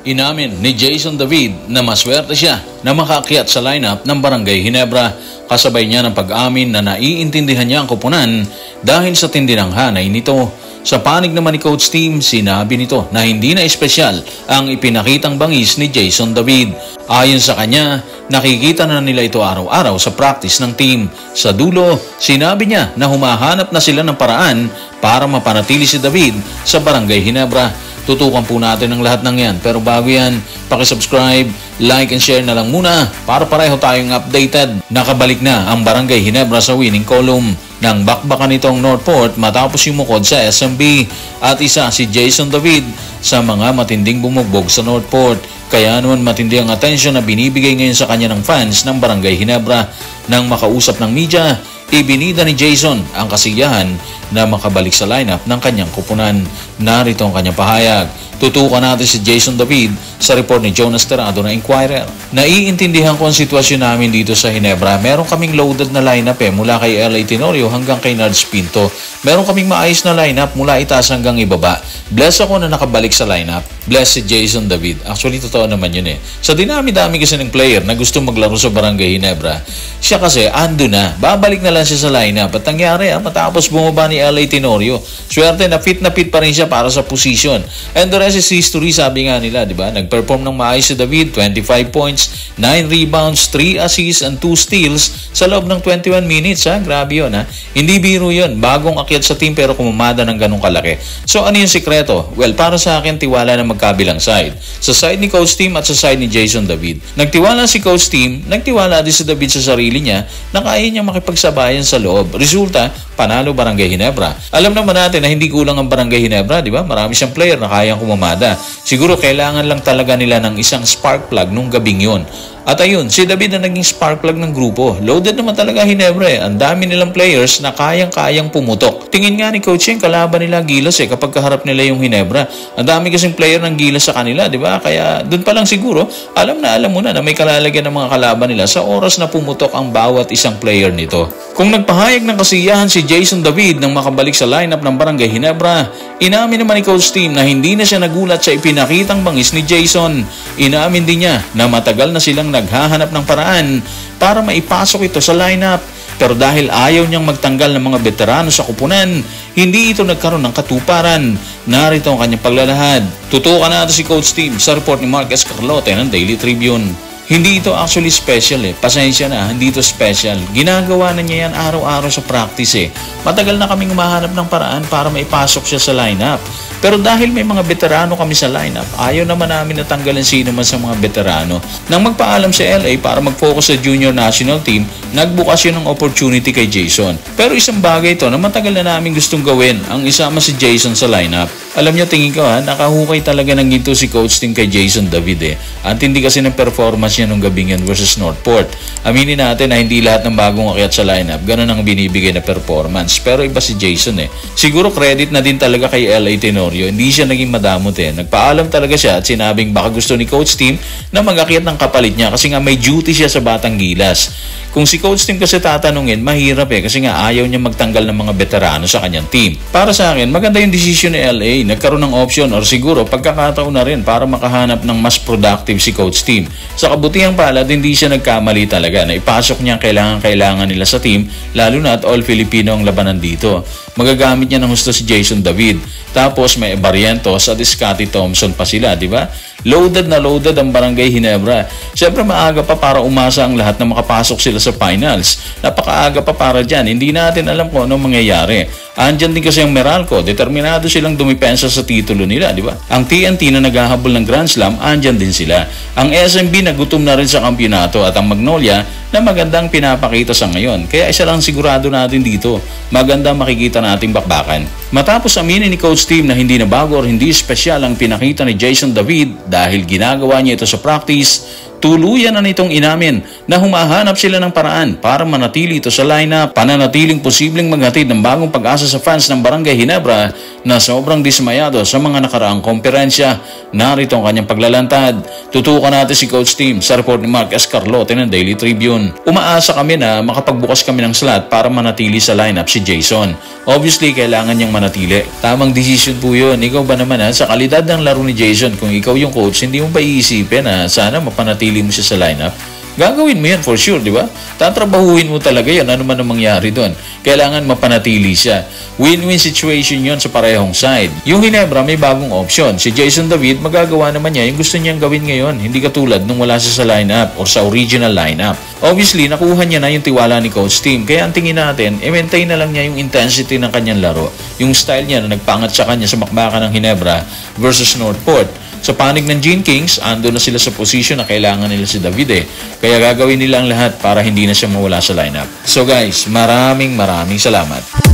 Inamin ni Jason David na maswerte siya na makaakyat sa lineup ng Barangay Ginebra. Kasabay niya ng pag-amin na naiintindihan niya ang koponan dahil sa tindi ng hanay nito. Sa panig naman ni Coach Team, sinabi nito na hindi na espesyal ang ipinakitang bangis ni Jason David. Ayon sa kanya, nakikita na nila ito araw-araw sa practice ng team. Sa dulo, sinabi niya na humahanap na sila ng paraan para mapanatili si David sa Barangay Ginebra. Tutukan po natin ang lahat ng yan. Pero bago yan, pakisubscribe, like and share na lang muna para pareho tayong updated. Nakabalik na ang Barangay Ginebra sa winning column ng bakbakan nitong Northport matapos yumukod sa SMB at isa si Jason David sa mga matinding bumugbog sa Northport. Kaya naman matindi ang atensyon na binibigay ngayon sa kanya ng fans ng Barangay Ginebra. Nang makausap ng media, ibinida ni Jason ang kasiyahan na makabalik sa lineup ng kanyang kupunan. Narito ang kanyang pahayag. Tutukan natin si Jason David sa report ni Jonas Terrado na Inquirer. Naiintindihan ko ang sitwasyon namin dito sa Ginebra. Meron kaming loaded na lineup mula kay L.A. Tenorio hanggang kay Nards Pinto. Meron kaming maayos na lineup mula itaas hanggang ibaba. Bless ako na nakabalik sa lineup. Bless si Jason David. Actually, totoo naman yun Sa dinami-dami kasi ng player na gusto maglaro sa Barangay Ginebra, siya kasi ando na. Babalik na lang siya sa lineup. At nangyari matapos bumaba ni L.A. Tenorio, swerte na fit pa rin siya para sa position. And the rest is history, sabi nga nila, di ba? Nag-perform ng maayos si David, 25 points, 9 rebounds, 3 assists, and 2 steals sa loob ng 21 minutes, Grabe yun, Hindi biro yun. Bagong akyat sa team pero kumamada ng ganong kalaki. So, ano yung sikreto? Well, para sa akin, tiwala na magkabilang side. Sa side ni Coach Team at sa side ni Jason David. Nagtiwala si Coach Team, nagtiwala din si David sa sarili niya na kaya niya makipagsabayan sa loob. Resulta, panalo Barangay Ginebra. Alam naman natin na hindi kulang ang Barangay Ginebra, di ba? Marami siyang player na kayang kumamada. Siguro kailangan lang talaga nila ng isang spark plug nung gabing yun. At ayun, si David na naging spark plug ng grupo. Loaded naman talaga Ginebra Ang dami nilang players na kayang-kayang pumutok. Tingin nga ni Coach yung kalaban nila Gilas kapag kaharap nila yung Ginebra. Ang dami kasing player ng Gilas sa kanila, di ba? Kaya doon pa lang siguro, alam mo na may kalalagyan ng mga kalaban nila sa oras na pumutok ang bawat isang player nito. Kung nagpahayag ng kasiyahan si Jason David nang makabalik sa lineup ng Barangay Ginebra, inamin naman ni Coach Team na hindi na siya nagulat sa ipinakitang bangis ni Jason. Inamin din niya na matagal na silang naghahanap ng paraan para maipasok ito sa lineup. Pero dahil ayaw niyang magtanggal ng mga veterano sa kupunan, hindi ito nagkaroon ng katuparan. Narito ang kanyang paglalahad. Tutukan natin si Coach Team sa report ni Mark Escarlote ng Daily Tribune. Hindi ito actually special Pasensya na, hindi ito special. Ginagawa na niya yan araw-araw sa practice Matagal na kaming umahanap ng paraan para maipasok siya sa lineup. Pero dahil may mga veterano kami sa lineup, ayaw naman namin natanggalan sino man sa mga veterano. Nang magpaalam si LA para mag-focus sa junior national team, nagbukas yun ng opportunity kay Jason. Pero isang bagay ito na matagal na namin gustong gawin, ang isama si Jason sa lineup. Alam niyo, tingin ko nakahukay talaga ng ginto si Coach Team kay Jason David At hindi kasi ng performance niya nung gabing yan versus Northport. Aminin natin na hindi lahat ng bagong akyat sa lineup ganun ang binibigay na performance. Pero iba si Jason Siguro credit na din talaga kay L.A. Tenorio. Hindi siya naging madamot Nagpaalam talaga siya at sinabing baka gusto ni Coach Team na mag-akyat ng kapalit niya kasi nga may duty siya sa Batang Gilas. Kung si Coach Team kasi tatanungin, mahirap kasi nga ayaw niya magtanggal ng mga veterano sa kanyang team. Para sa akin, maganda yung decision ni LA. Nagkaroon ng option or siguro pagkakataon na rin para makahanap ng mas productive si Coach Team. Sa kabutihang palad, hindi siya nagkamali talaga na ipasok niya ang kailangan nila sa team, lalo na at all Filipino ang labanan dito. Magagamit niya ng gusto si Jason David. Tapos may Barrientos at Scotty Thompson pa sila, di ba? Loaded na loaded ang Barangay Ginebra. Siyempre maaga pa para umasa ang lahat na makapasok sila sa finals. Napakaaga pa para dyan. Hindi natin alam kung anong mangyayari. Andyan din kasi ang Meralco. Determinado silang dumipensa sa titulo nila, di ba? Ang TNT na naghahabol ng Grand Slam, andyan din sila. Ang SMB nagutom na rin sa kampyonato at ang Magnolia na magandang pinapakita sa ngayon. Kaya isa lang sigurado natin dito. Maganda makikita nating bakbakan. Matapos aminin ni Coach Team na hindi na bago or hindi espesyal ang pinakita ni Jason David dahil ginagawa niya ito sa practice, Tuluyan na nitong inamin na humahanap sila ng paraan para manatili ito sa lineup, pananatiling posibleng maghatid ng bagong pag-asa sa fans ng Barangay Ginebra na sobrang dismayado sa mga nakaraang komperensya. Narito ang kanyang paglalantad. Tutukan natin si Coach Tim sa report ni Mark Escarlote ng Daily Tribune. Umaasa kami na makapagbukas kami ng slot para manatili sa lineup si Jason. Obviously, kailangan niyang manatili. Tamang decision po yun. Ikaw ba naman sa kalidad ng laro ni Jason, kung ikaw yung coach, hindi mo ba iisipin na sana mapanatili mo siya sa lineup? Gagawin mo yan for sure, di ba? Tatrabahuin mo talaga yan, ano man ang mangyari doon. Kailangan mapanatili siya. Win-win situation yon sa parehong side. Yung Ginebra may bagong option. Si Jason David, magagawa naman niya yung gusto niyang gawin ngayon. Hindi katulad nung wala siya sa lineup or sa original lineup. Obviously, nakuha niya na yung tiwala ni Coach Tim. Kaya ang tingin natin, maintain na lang niya yung intensity ng kanyang laro. Yung style niya na nagpangat sa kanya sa bakbakan ng Ginebra versus Northport. Sa panig ng Gene Kings, ando na sila sa position na kailangan nila si David Kaya gagawin nila ang lahat para hindi na siya mawala sa lineup. So guys, maraming salamat.